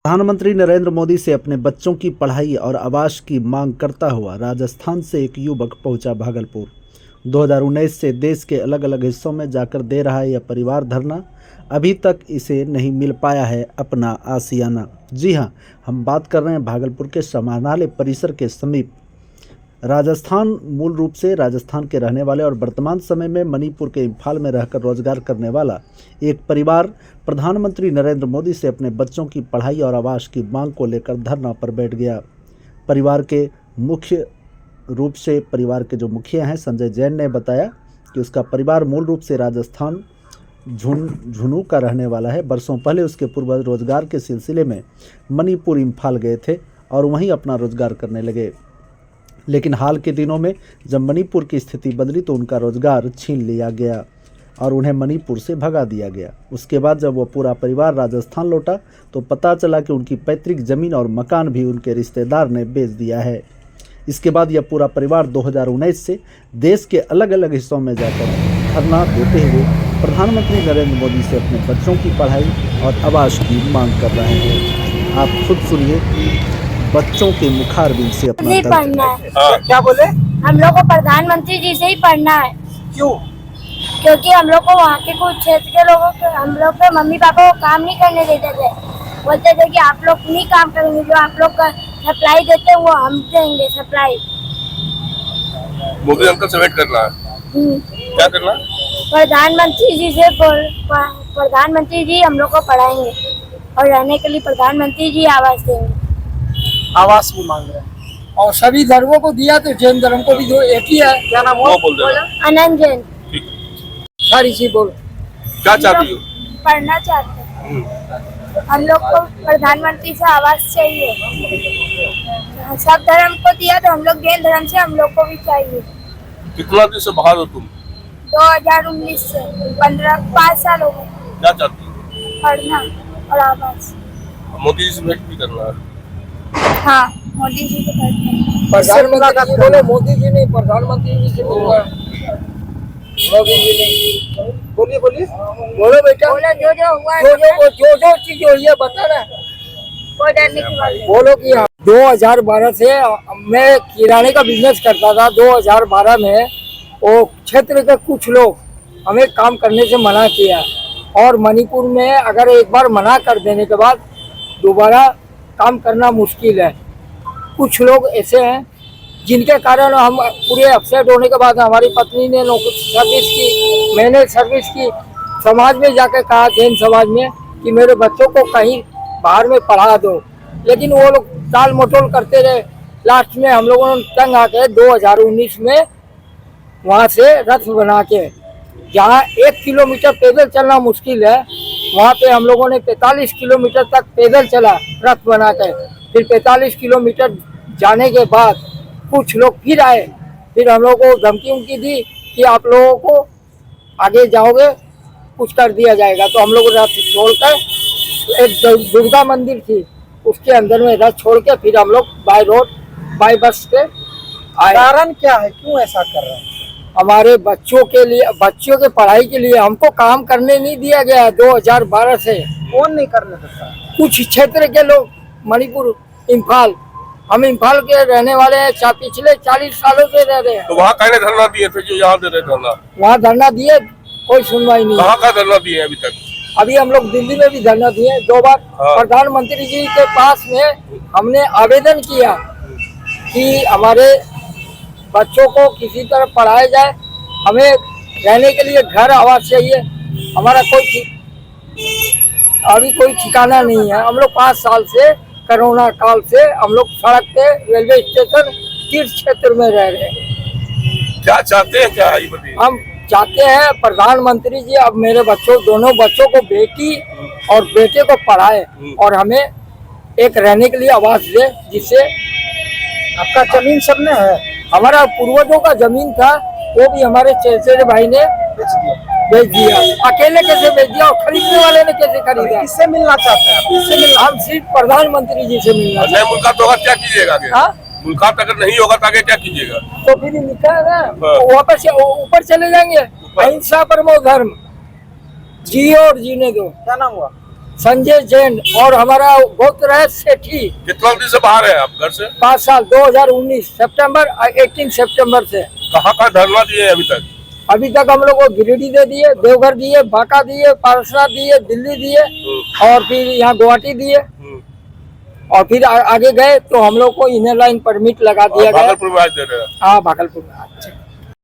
प्रधानमंत्री नरेंद्र मोदी से अपने बच्चों की पढ़ाई और आवास की मांग करता हुआ राजस्थान से एक युवक पहुंचा भागलपुर। 2019 से देश के अलग अलग हिस्सों में जाकर दे रहा है यह परिवार धरना। अभी तक इसे नहीं मिल पाया है अपना आशियाना। जी हां, हम बात कर रहे हैं भागलपुर के समाहरणालय परिसर के समीप। राजस्थान मूल रूप से राजस्थान के रहने वाले और वर्तमान समय में मणिपुर के इम्फाल में रहकर रोजगार करने वाला एक परिवार प्रधानमंत्री नरेंद्र मोदी से अपने बच्चों की पढ़ाई और आवास की मांग को लेकर धरना पर बैठ गया। परिवार के जो मुखिया हैं संजय जैन ने बताया कि उसका परिवार मूल रूप से राजस्थान झुंझुनू का रहने वाला है। वर्षों पहले उसके पूर्वज रोजगार के सिलसिले में मणिपुर इम्फाल गए थे और वहीं अपना रोजगार करने लगे, लेकिन हाल के दिनों में जब मणिपुर की स्थिति बदली तो उनका रोजगार छीन लिया गया और उन्हें मणिपुर से भगा दिया गया। उसके बाद जब वह पूरा परिवार राजस्थान लौटा तो पता चला कि उनकी पैतृक जमीन और मकान भी उनके रिश्तेदार ने बेच दिया है। इसके बाद यह पूरा परिवार 2019 से देश के अलग अलग हिस्सों में जाकर धरना देते हुए प्रधानमंत्री नरेंद्र मोदी से अपने बच्चों की पढ़ाई और आवास की मांग कर रहे हैं। आप खुद सुनिए बच्चों के मुखारबिन से अपना पढ़ना है। क्या बोले? हम लोग को प्रधानमंत्री जी से ही पढ़ना है। क्यों? क्योंकि हम लोग को वहाँ के कुछ क्षेत्र के लोगों के हम लोग के मम्मी पापा को काम नहीं करने देते थे। बोलते थे कि आप लोग नहीं काम करेंगे, जो आप लोग का सप्लाई देते हैं वो हम देंगे सप्लाई। मोदी अंकल से वेट करना है। क्या करना? प्रधानमंत्री जी हम लोग को पढ़ाएंगे और रहने के लिए प्रधानमंत्री जी आवास देंगे। आवास भी मांग रहे हैं और सभी धर्मों को दिया तो जैन धर्म को भी दो। एक ही है, क्या नाम वो बोल दो। अनंत जैन। सारी चीज बोलो। क्या चाहती हो? पढ़ना चाहते हैं। हम लोग को प्रधानमंत्री से आवास चाहिए। सब धर्म को दिया तो हम लोग जैन धर्म से हम लोग को भी चाहिए। कितना दिन से बाहर हो तुम? 2019 से 5 साल हो गए। क्या चाहती हो? पढ़ना और आवास। मोदी जी से भेंट भी करना है। हाँ, मोदी जी को करते हैं। प्रधानमंत्री जी बोले, मोदी जी नहीं, प्रधानमंत्री जी से मिलना। मोदी जी नहीं। बोलिए बोलिए, बोलो बेटा। बोलो जो हुआ है, जो चीज हुई है बता ना। कोई डरने की बात नहीं। बोलो कि 2012 से मैं किराने का बिजनेस करता था। 2012 में वो क्षेत्र के कुछ लोग हमें काम करने से मना किया और मणिपुर में अगर एक बार मना कर देने के बाद दोबारा काम करना मुश्किल है। कुछ लोग ऐसे हैं जिनके कारण हम पूरे अपसेट होने के बाद हमारी पत्नी ने नौकरी सर्विस की, मैंने सर्विस की, समाज में जाकर कहा जैन समाज में कि मेरे बच्चों को कहीं बाहर में पढ़ा दो, लेकिन वो लोग टाल मटोल करते रहे। लास्ट में हम लोगों ने तंग आके 2019 में वहाँ से रथ बना के, जहाँ 1 किलोमीटर पैदल चलना मुश्किल है, वहाँ पे हम लोगों ने 45 किलोमीटर तक पैदल चला रथ बना के। फिर 45 किलोमीटर जाने के बाद कुछ लोग फिर आए, फिर हम लोगों को धमकी दी कि आप लोगों को आगे जाओगे कुछ कर दिया जाएगा। तो हम लोग रथ छोड़कर एक दुर्गा मंदिर थी उसके अंदर में रथ छोड़ के फिर हम लोग बाय रोड बाय बस से आए। कारण क्या है, क्यों ऐसा कर रहे हैं? हमारे बच्चों के लिए, बच्चों के पढ़ाई के लिए हमको काम करने नहीं दिया गया 2012 से। कौन नहीं करने देता? कुछ क्षेत्र के लोग, मणिपुर इम्फाल, हम इम्फाल के रहने वाले हैं, पिछले 40 सालों से रह रहे हैं। तो वहाँ कहने धरना दिए थे जो यहाँ दे रहे धरना? वहाँ धरना दिए, कोई सुनवाई नहीं। कहाँ का धरना दिए अभी तक? अभी हम लोग दिल्ली में भी धरना दिए 2 बार। हाँ। प्रधानमंत्री जी के पास में हमने आवेदन किया कि हमारे बच्चों को किसी तरह पढ़ाया जाए, हमें रहने के लिए घर आवास चाहिए। हमारा अभी कोई ठिकाना नहीं है। हम लोग 5 साल से कोरोना काल से हम लोग सड़क पे, रेलवे स्टेशन, तीर्थ क्षेत्र में रह रहे हैं। क्या चाहते हैं, क्या ये बताइए? हम चाहते हैं प्रधानमंत्री जी अब मेरे दोनों बच्चों को, बेटी और बेटे को पढ़ाए और हमें एक रहने के लिए आवास दे, जिससे आपका जमीन सबने है, हमारा पूर्वजों का जमीन था वो भी हमारे चेचेरे भाई ने बेच दिया। अकेले कैसे बेच दिया और खरीदने वाले ने कैसे खरीदा? किससे मिलना चाहते हैं? हम सिर्फ प्रधानमंत्री जी से मिलना चाहते हैं। मुल्का तो क्या कीजिएगा आगे? मुल्का अगर नहीं होगा तो आगे क्या कीजिएगा? तो फिर लिखा है ना, वापस ऊपर चले जाएंगे। अहिंसा परमो धर्म, जियो और जीने दो। क्या नाम हुआ? संजय जैन और हमारा गौतराज सेठी। कितना दिन से बाहर है आप घर से? 5 साल 2019 सितंबर 18 सितंबर से। कहाँ कहाँ धरना दिए अभी तक? अभी तक हम लोग को गिरिडीह दे दिए, देवघर दिए, बांका दिए, पारसनाथ दिए, दिल्ली दिए और फिर यहाँ गुवाहाटी दिए और फिर आगे गए तो हम लोग को इनर लाइन परमिट लगा दिया गया। भागलपुर में आज दे रहे हैं। हाँ भागलपुर में।